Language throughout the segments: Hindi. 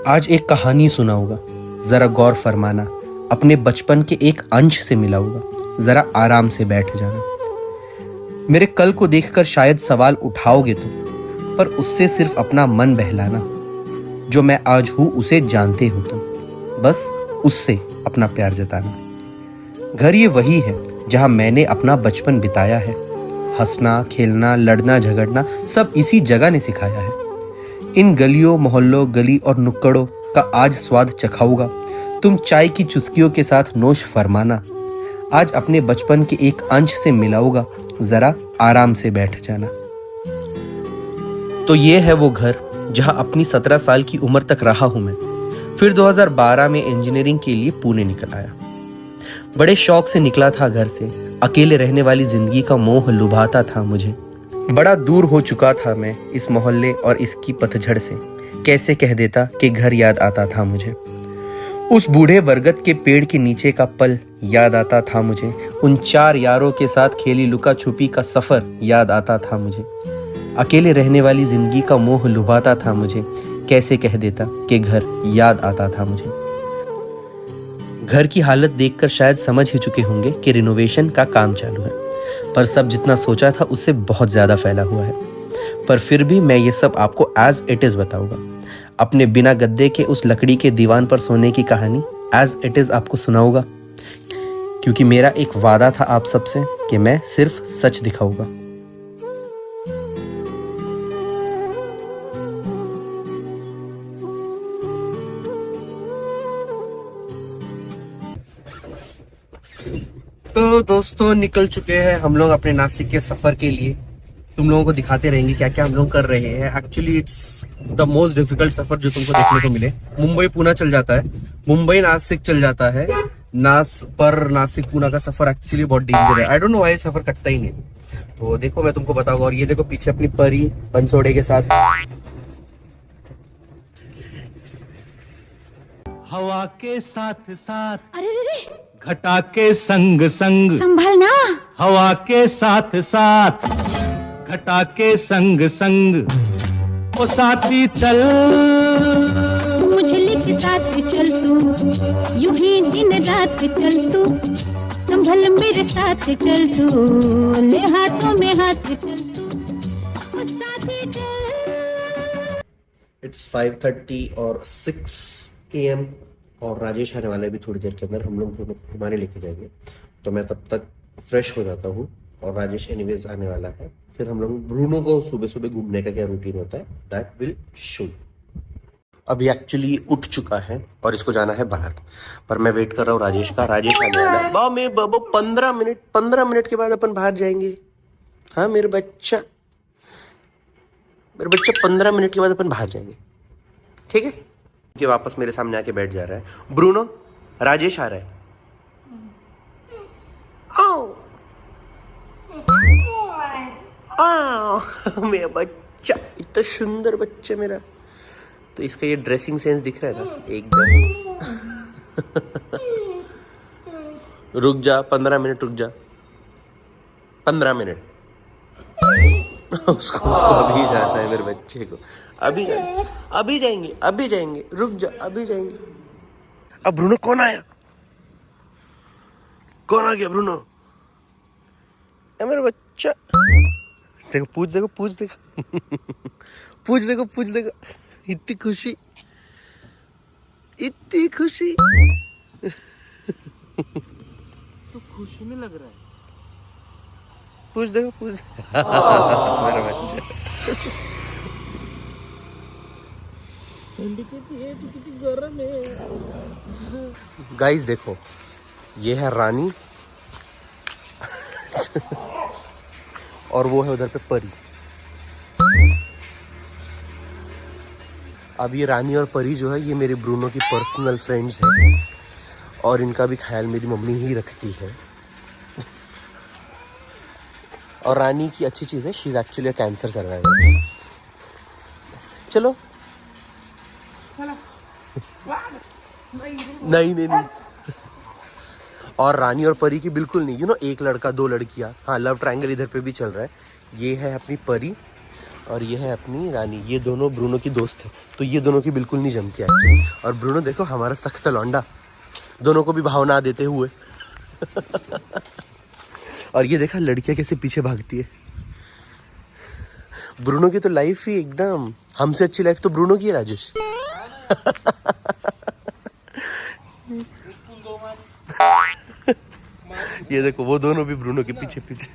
आज एक कहानी सुनाऊंगा, जरा गौर फरमाना। अपने बचपन के एक अंश से मिलाऊंगा, जरा आराम से बैठ जाना। मेरे कल को देखकर शायद सवाल उठाओगे तो, पर उससे सिर्फ अपना मन बहलाना। जो मैं आज हूं उसे जानते हो तुम, बस उससे अपना प्यार जताना। घर ये वही है जहां मैंने अपना बचपन बिताया है। हंसना, खेलना, लड़ना, झगड़ना सब इसी जगह ने सिखाया है। इन गलियों, मोहल्लों, गली और नुक्कड़ों का आज स्वाद चखाऊंगा। तुम चाय की चुस्कियों के साथ नोश फरमाना। आज अपने बचपन के एक अंश से मिलाऊंगा, जरा आराम से बैठ जाना। तो ये है वो घर जहां अपनी 17 साल की उम्र तक रहा हूं मैं। फिर 2012 में इंजीनियरिंग के लिए पुणे निकल आया। बड़े शौक से निकला था घर से। अकेले रहने वाली जिंदगी का मोह लुभाता था मुझे। बड़ा दूर हो चुका था मैं इस मोहल्ले और इसकी पतझड़ से। कैसे कह देता कि घर याद आता था मुझे। उस बूढ़े बरगद के पेड़ के नीचे का पल याद आता था मुझे। उन 4 यारों के साथ खेली लुका छुपी का सफर याद आता था मुझे। अकेले रहने वाली जिंदगी का मोह लुभाता था मुझे। कैसे कह देता कि घर याद आता था मुझे। घर की हालत देखकर शायद समझ ही चुके होंगे कि रिनोवेशन का काम चालू है, पर सब जितना सोचा था उससे बहुत ज्यादा फैला हुआ है। पर फिर भी मैं ये सब आपको एज इट इज बताऊंगा। अपने बिना गद्दे के उस लकड़ी के दीवान पर सोने की कहानी एज इट इज आपको सुनाऊंगा, क्योंकि मेरा एक वादा था आप सबसे कि मैं सिर्फ सच दिखाऊंगा। तो दोस्तों, निकल चुके हैं हम लोग अपने नासिक के सफर के लिए। तुम लोगों को दिखाते रहेंगे क्या क्या हम लोग कर रहे हैं। Actually it's the most difficult सफर जो तुमको देखने को मिले। मुंबई पुणे चल जाता है, मुंबई नासिक चल जाता है, नासिक पुणे का सफर एक्चुअली बहुत डेंजर है। आई डोंट नो व्हाई सफर कटता ही नहीं। तो देखो मैं तुमको बताऊंगा। और ये देखो पीछे अपनी परी पंसोड़े के साथ। हवा के साथ साथ, अरे रे, घटा के संग संग, संभलना। हवा के साथ साथ, घटा के संग संग, ओ साथी चल, मुझे लेके साथ चल तू, यूं ही दिन रात चल तू, संभल मेरे साथ चल तू, ले हाथों में हाथ चल तू, ओ साथी चल। इट्स 5:30 और 6 AM और राजेश आने वाला है भी थोड़ी देर के अंदर। हम लोग घुमाने लेके जाएंगे, तो मैं तब तक फ्रेश हो जाता हूँ। और राजेश एनीवेज आने वाला है। फिर हम लोग ब्रूनो को सुबह सुबह घूमने का क्या रूटीन होता है दैट विल शो। अभी एक्चुअली उठ चुका है और इसको जाना है बाहर, पर मैं वेट कर रहा हूँ राजेश का। राजेश आने वाला है। बाबू 15 मिनट के बाद अपन बाहर जाएंगे। हाँ मेरे बच्चा 15 मिनट के बाद अपन बाहर जाएंगे, ठीक है। कि वापस मेरे सामने आके बैठ जा रहा है। ब्रूनो, राजेश आ रहा है। आओ आओ मेरा बच्चा, इतना सुंदर बच्चा मेरा। तो इसका ये ड्रेसिंग सेंस दिख रहा है ना एकदम। रुक जा 15 मिनट, रुक जा 15 मिनट। उसको अभी जाना है मेरे बच्चे को। अभी जाएंगे, रुक जा, अभी जाएंगे। अब ब्रूनो कौन आया? कौन आ गया? ब्रूनो मेरा बच्चा। देखो पूछ देखो पूछ देखो इतनी खुशी तो खुशी में लग रहा है। पूछ देखो मेरा बच्चा। गाइस देखो, ये है रानी और वो है उधर पे परी। अब ये रानी और परी जो है ये मेरे ब्रूनो की पर्सनल फ्रेंड्स हैं, और इनका भी ख्याल मेरी मम्मी ही रखती है। और रानी की अच्छी चीज़ है, she is actually cancer survivor. चलो नहीं। और रानी और परी की बिल्कुल नहीं, एक लड़का 2 लड़कियां। हाँ, लव ट्रायंगल इधर पे भी चल रहा है। ये है अपनी परी और ये है अपनी रानी। ये दोनों ब्रूनो की दोस्त है, तो ये दोनों की बिल्कुल नहीं जमती एक्चुअली। और ब्रूनो देखो हमारा सख्त लौंडा, दोनों को भी भावना देते हुए। और ये देखा लड़कियां कैसे पीछे भागती है। ब्रूनो की तो लाइफ ही एकदम, हमसे अच्छी लाइफ तो ब्रूनो की है राजेश। ये देखो वो दोनों भी ब्रूनो के पीछे पीछे।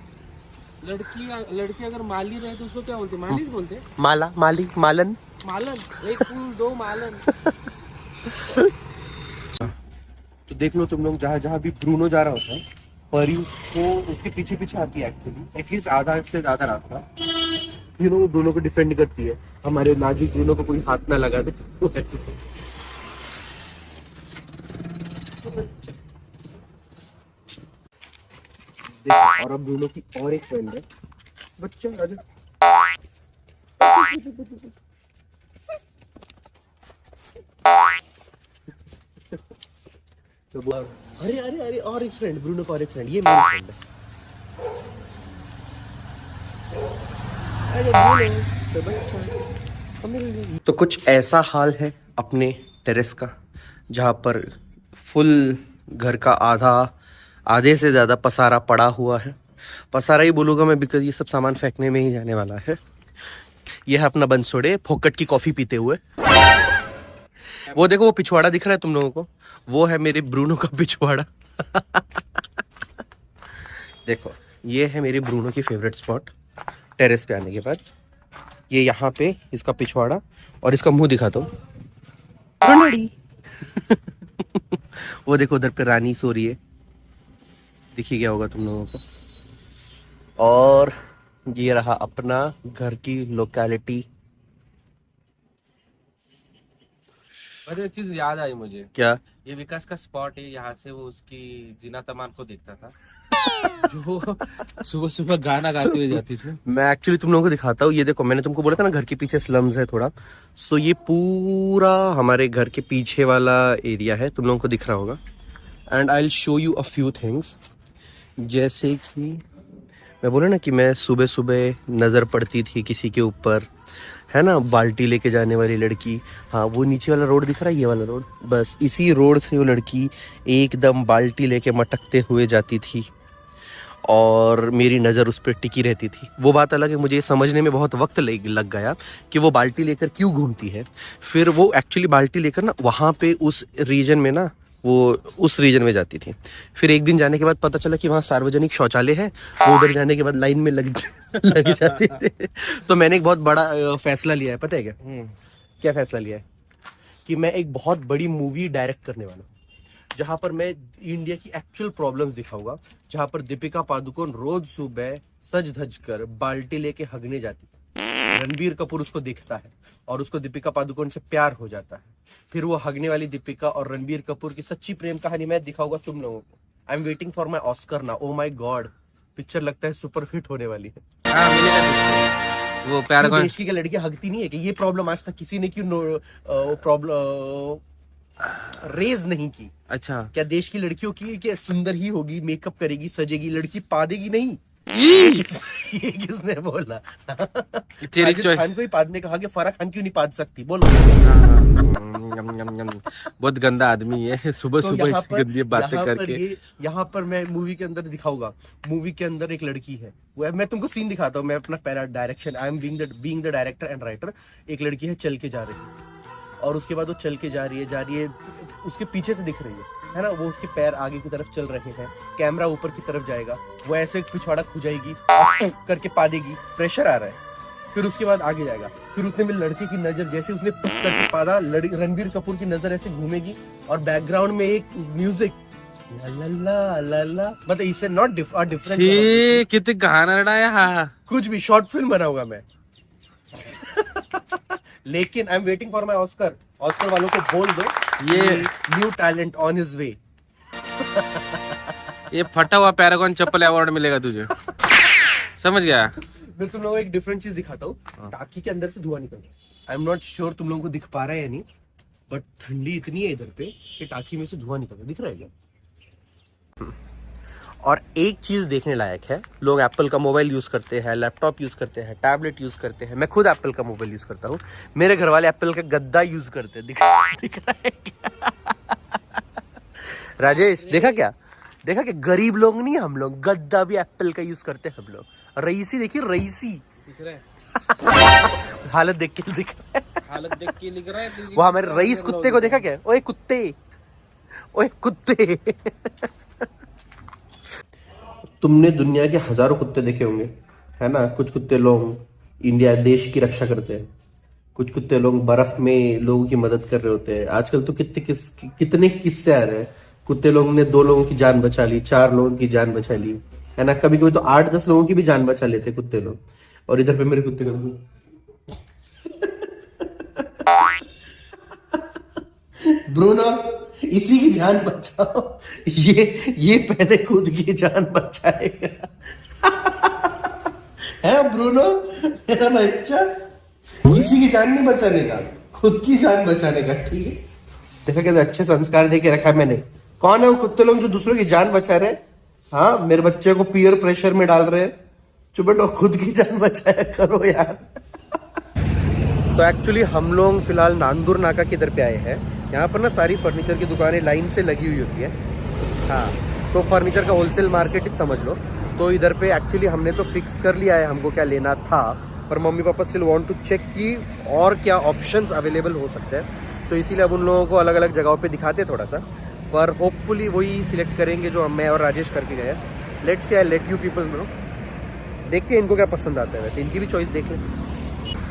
लड़की अगर माली रहे तो उसको क्या बोलते? मालिस बोलते? माला, माली, मालन, मालन। एक फूल दो मालन। तो देख लो तुम लोग, जहाँ जहाँ भी ब्रूनो जा रहा होता है, परी को उसके पीछे पीछे आती है एक्चुअली, एटलीस्ट आधा से ज्यादा रास्ता। फिर वो दोनों को डिफेंड करती है, हमारे नाजुक ब्रूनो को कोई हाथ ना लगा दे। और अब ब्रूनो की और एक फ्रेंड है, बच्चा राजा। तो अरे अरे अरे और एक फ्रेंड, ब्रूनो का और एक फ्रेंड, ये मेरी फ्रेंड है। तो कुछ ऐसा हाल है अपने टेरेस का, जहाँ पर फुल घर का आधे से ज़्यादा पसारा पड़ा हुआ है। पसारा ही बोलूँगा मैं, बिकॉज ये सब सामान फेंकने में ही जाने वाला है। ये है अपना बंसोड़े फोकट की कॉफ़ी पीते हुए। वो देखो वो पिछवाड़ा दिख रहा है तुम लोगों को, वो है मेरे ब्रूनो का पिछवाड़ा। देखो ये है मेरे ब्रूनो की फेवरेट स्पॉट टेरेस पे आने के बाद। ये यहाँ पे इसका पिछवाड़ा और इसका मुंह दिखा दो। वो देखो उधर पे रानी सो रही है, दिखी गया होगा तुम लोगों को। और ये रहा अपना घर की लोकेलिटी। अरे एक चीज याद आई मुझे। क्या? ये विकास का स्पॉट है, यहाँ से वो उसकी जीना तमान को देखता था जो सुबह सुबह गाना गाते हुए जाती थी। मैं एक्चुअली तुम लोगों को दिखाता हूँ। ये देखो मैंने तुमको बोला था ना घर के पीछे स्लम्स है थोड़ा, सो ये पूरा हमारे घर के पीछे वाला एरिया है, तुम लोगों को दिख रहा होगा। And I will show you a few things. जैसे कि मैं बोला ना कि मैं सुबह सुबह नज़र पड़ती थी किसी के ऊपर, है ना, बाल्टी लेके जाने वाली लड़की। हाँ वो नीचे वाला रोड दिख रहा है, ये वाला रोड, बस इसी रोड से वो लड़की एकदम बाल्टी लेके मटकते हुए जाती थी और मेरी नज़र उस पर टिकी रहती थी। वो बात अलग है, मुझे समझने में बहुत वक्त लग गया कि वो बाल्टी लेकर क्यों घूमती है। फिर वो एक्चुअली बाल्टी लेकर ना वहाँ पे उस रीजन में ना, वो उस रीजन में जाती थी। फिर एक दिन जाने के बाद पता चला कि वहाँ सार्वजनिक शौचालय है, वो उधर जाने के बाद लाइन में लग जाते थे। तो मैंने एक बहुत बड़ा फैसला लिया है, पता है क्या? क्या फैसला लिया है? कि मैं एक बहुत बड़ी मूवी डायरेक्ट करने वाला हूँ, जहाँ पर मैं इंडिया की एक्चुअल प्रॉब्लम्स दिखाऊंगा। जहाँ पर दीपिका पादुकोण रोज सुबह सज धज कर बाल्टी लेके हगने जाती है, रणबीर कपूर उसको देखता है और उसको दीपिका पादुकोण से प्यार हो जाता है। फिर वो हगने वाली दीपिका और रणबीर कपूर की सच्ची प्रेम कहानी मैं दिखाऊंगा तुम लोगों को। I am waiting for my Oscar ना। ओ माई गॉड, पिक्चर लगता है सुपर हिट होने वाली है। हाँ, मिलेगा वो प्यार क्यों देश की लड़कियां हगती नहीं है कि ये प्रॉब्लम आज तक किसी ने क्यों प्रॉब्लम रेज नहीं की? अच्छा, क्या देश की लड़कियों की क्या सुंदर ही होगी, मेकअप करेगी, सजेगी, लड़की पादेगी नहीं? ये किसने बोला? तेरी चॉइस। खान को ही पादने कहा कि फराह खान क्यों नहीं पाद सकती? बोलो। बहुत गंदा आदमी है, सुबह तो सुबह यहाँ इस पर- गंदी बातें यहाँ पर करके। यहाँ पर मैं मूवी के अंदर दिखाऊंगा। मूवी के अंदर एक लड़की है, वो मैं तुमको सीन दिखाता हूँ। मैं अपना पहला direction, I am being the director and writer. एक लड़की है चल के जा रही है और उसके बाद वो चल के जा रही है, उसके पीछे से दिख रही है ना, वो उसके पैर आगे की तरफ चल रहे हैं, कैमरा ऊपर की तरफ जाएगा, वो ऐसे पिछवाड़ा खुजाएगी करके पा देगी, प्रेशर आ रहा है। फिर उसके बाद आगे जाएगा, फिर उतने में लड़के की नजर जैसे उसने करके पादा, रणबीर कपूर की नजर ऐसे घूमेगी और बैकग्राउंड में एक म्यूजिक, ला ला ला ला, मतलब इससे नॉट डिफरेंट। कितने गाना रडाया। हाँ, कुछ भी शॉर्ट फिल्म बनाऊंगा मैं। लेकिन I am waiting for my Oscar. Oscar वालों को बोल दो ये new talent on his way. ये फटा हुआ पैरागॉन चप्पल अवार्ड मिलेगा तुझे, समझ गया? मैं तुम लोगों को एक डिफरेंट चीज दिखाता हूँ। टाकी के अंदर से धुआं निकल रहा है। आई एम नॉट श्योर तुम लोगों को दिख पा रहा है या नहीं, बट ठंडी इतनी है इधर पे कि टाकी में से धुआं निकल रहा है। दिख रहा है क्या? और एक चीज़ देखने लायक है, लोग एप्पल का मोबाइल यूज़ करते हैं, लैपटॉप यूज़ करते हैं, टैबलेट यूज़ करते हैं। मैं खुद एप्पल का मोबाइल यूज़ करता हूँ, मेरे घर वाले एप्पल का गद्दा यूज़ करते हैं। दिख रहा है क्या? राजेश देखा क्या? देखा क्या? गरीब लोग नहीं हम लोग, गद्दा भी एप्पल का यूज़ करते हैं हम लोग। रईसी देखिए, रईसी दिख रहा है, हालत देख के दिख रहा है। हालत देख के लिख रहा है। वो हमारे रईस कुत्ते को देखा क्या? ओए कुत्ते, ओए कुत्ते। तुमने दुनिया के हजारों कुत्ते देखे होंगे, है ना? कुछ कुत्ते लोग इंडिया देश की रक्षा करते हैं, कुछ कुत्ते लोग बर्फ में लोगों की मदद कर रहे होते हैं। आजकल तो कितने किस्से आ रहे हैं। कुत्ते लोगों ने 2 लोगों की जान बचा ली, 4 लोगों की जान बचा ली, है ना? कभी कभी तो 8-10 लोगों की भी जान बचा लेते कुत्ते लोग। और इधर पे मेरे कुत्ते का ब्रूनो, इसी की जान बचाओ। ये पहले खुद की जान बचाएगा। है ब्रूनो मेरा बच्चा, किसी की जान नहीं बचाने का, खुद की जान बचाने का। ठीक है, देखा कैसे अच्छे संस्कार दे के रखा है मैंने। कौन है वो कुत्ते लोग जो दूसरों की जान बचा रहे? हाँ, मेरे बच्चे को पीयर प्रेशर में डाल रहे हैं। चुप बैठो, खुद की जान बचाया करो यार। तो एक्चुअली हम लोग फिलहाल नांदूर नाका के इधर पे आए हैं। यहाँ पर ना सारी फर्नीचर की दुकानें लाइन से लगी हुई होती है। हाँ, तो फर्नीचर का होलसेल मार्केट ही समझ लो। तो इधर पे एक्चुअली हमने तो फिक्स कर लिया है हमको क्या लेना था, पर mummy papa still want to check कि और क्या ऑप्शंस अवेलेबल हो सकते हैं। तो इसीलिए अब उन लोगों को अलग अलग जगहों पे दिखाते हैं थोड़ा सा, पर होपफुली वही सिलेक्ट करेंगे जो मैं और राजेश करके गए। Let's see, I let you people know. देखते हैं इनको क्या पसंद आता है, वैसे इनकी भी चॉइस देख लें।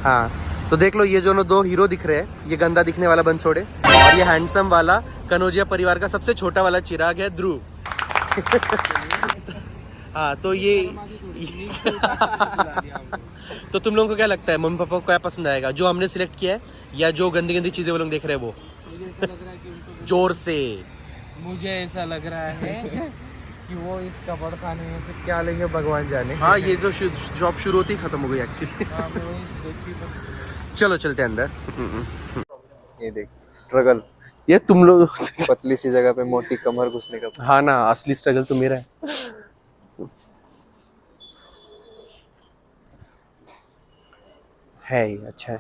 हाँ, तो देख लो, ये जो 2 हीरो दिख रहे हैं, ये गंदा दिखने वाला बंसोड़े और ये हैंडसम वाला कनौजिया परिवार का सबसे छोटा वाला चिराग है, ध्रुव। हाँ, तो ये तो तुम लोगों को क्या लगता है, मम्मी पापा को क्या पसंद आएगा, जो हमने सिलेक्ट किया है या जो गंदी गंदी चीजें वो लोग देख रहे हैं वो? जोर से मुझे ऐसा लग रहा है कि वो इस कपड़ खाने में से क्या लेंगे भगवान जाने। हाँ, ये जो जॉब शुरू होती खत्म हो गई एक्चुअली। चलो चलते हैं अंदर। ये देख स्ट्रगल, ये तुम लोग पतली सी जगह पे मोटी कमर घुसने का। हाँ ना, असली स्ट्रगल तो मेरा है ही अच्छा है,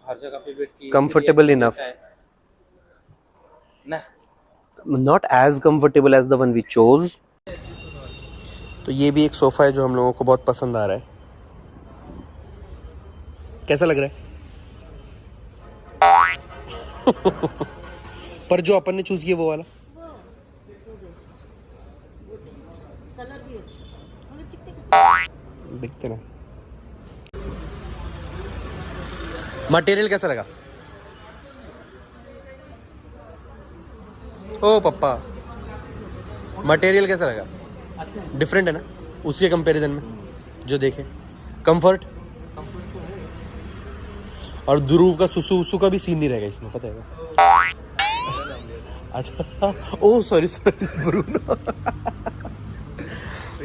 हर जगह पे बैठ के कंफर्टेबल इनफ, ना not as comfortable as the one we chose. तो ये भी एक सोफा है जो हम लोगों को बहुत पसंद आ रहा है। कैसा लग रहा है? पर जो अपन ने चूज किया वो वाला देखते ना। मटेरियल कैसा लगा? ओ पप्पा, मटेरियल कैसा लगा? डिफरेंट है ना उसके कंपैरिजन में जो देखे? कंफर्ट और ध्रुव का सुसु उसु का भी सीन नहीं रहेगा इसमें, पता है? अच्छा, ओ सॉरी ब्रूनो।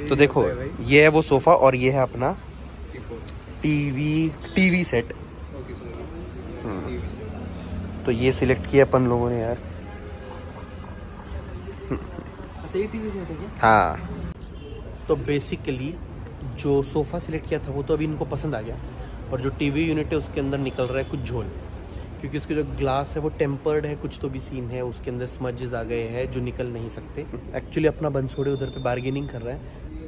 तो देखो, ये है वो सोफा और ये है अपना टीवी सेट। तो ये सिलेक्ट किया अपन लोगों ने यार। हाँ, तो बेसिकली जो सोफ़ा सिलेक्ट किया था वो तो अभी इनको पसंद आ गया, पर जो टीवी यूनिट है उसके अंदर निकल रहा है कुछ झोल, क्योंकि उसके जो ग्लास है वो टेम्पर्ड है, कुछ तो भी सीन है, उसके अंदर स्मजेस आ गए हैं जो निकल नहीं सकते। एक्चुअली अपना बंसोड़े उधर पे बार्गेनिंग कर रहा है,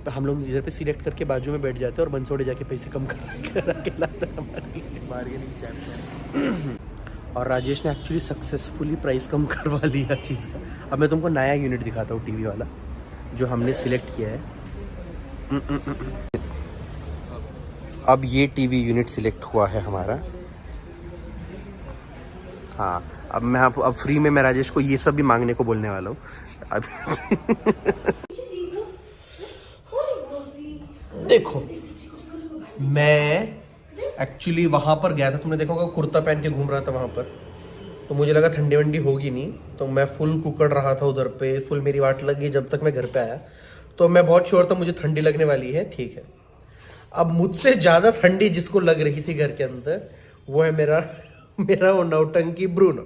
हम लोग इधर पे सिलेक्ट करके बाजू में बैठ जाते हैं और बंसोड़े जाके पैसे कम कर लाता है हमारी बार्गेनिंग चैंपियन। और राजेश ने एक्चुअली सक्सेसफुली प्राइस कम करवा लिया चीज़ का। अब मैं तुमको नया यूनिट दिखाता हूँ टीवी वाला जो हमने सिलेक्ट किया है। अब ये टीवी यूनिट सिलेक्ट हुआ है हमारा। हाँ, अब फ्री में मैं राजेश को ये सब भी मांगने को बोलने वाला हूँ अब। देखो, मैं एक्चुअली वहाँ पर गया था, तुमने देखा होगा कुर्ता पहन के घूम रहा था वहाँ पर, तो मुझे लगा ठंडी वंडी होगी नहीं, तो मैं फुल कुकड़ रहा था उधर पे, फुल मेरी वाट लगी जब तक मैं घर पे आया, तो मैं बहुत श्योर था मुझे ठंडी लगने वाली है। ठीक है, अब मुझसे ज़्यादा ठंडी जिसको लग रही थी घर के अंदर वो है मेरा वो नौटंकी ब्रूनो।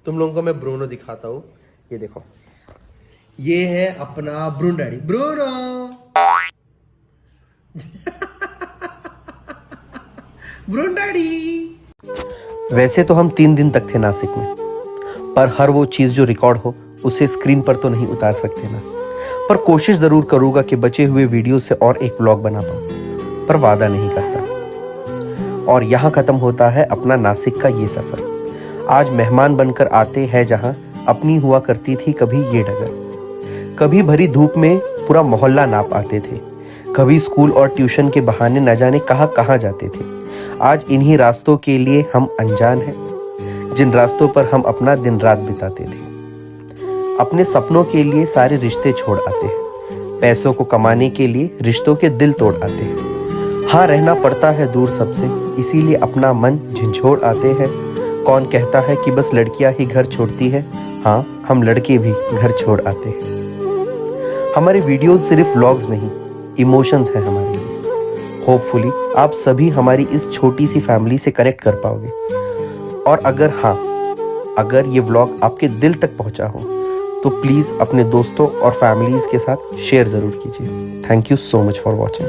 तुम लोगों को मैं ब्रूनो दिखाता हूँ, ये देखो, ये है अपना ब्रून डैडी, ब्रूनो। ब्रून डैडी। वैसे तो हम 3 दिन तक थे नासिक में, पर हर वो चीज जो रिकॉर्ड हो उसे स्क्रीन पर तो नहीं उतार सकते ना। पर कोशिश जरूर करूंगा कि बचे हुए वीडियो से और एक व्लॉग बना पाऊं, पर वादा नहीं करता। और यहाँ खत्म होता है अपना नासिक का ये सफर। आज मेहमान बनकर आते हैं जहां अपनी हुआ करती थी कभी ये डगर। कभी भरी धूप में पूरा मोहल्ला नाप आते थे, कभी स्कूल और ट्यूशन के बहाने न जाने कहाँ जाते थे। आज इन्हीं रास्तों के लिए हम अनजान हैं, जिन रास्तों पर हम अपना दिन रात बिताते थे। अपने सपनों के लिए सारे रिश्ते छोड़ आते हैं, पैसों को कमाने के लिए रिश्तों के दिल तोड़ आते हैं। हाँ, रहना पड़ता है दूर सबसे, इसीलिए अपना मन झिझोड़ आते हैं। कौन कहता है कि बस लड़कियां ही घर छोड़ती है? हाँ, हम लड़के भी घर छोड़ आते हैं। हमारे वीडियोस सिर्फ व्लॉग्स नहीं, इमोशंस हैं हमारे लिए। होपफुली आप सभी हमारी इस छोटी सी फैमिली से कनेक्ट कर पाओगे। और अगर ये व्लॉग आपके दिल तक पहुंचा हो तो प्लीज़ अपने दोस्तों और फैमिलीज़ के साथ शेयर ज़रूर कीजिए। Thank you so much for watching.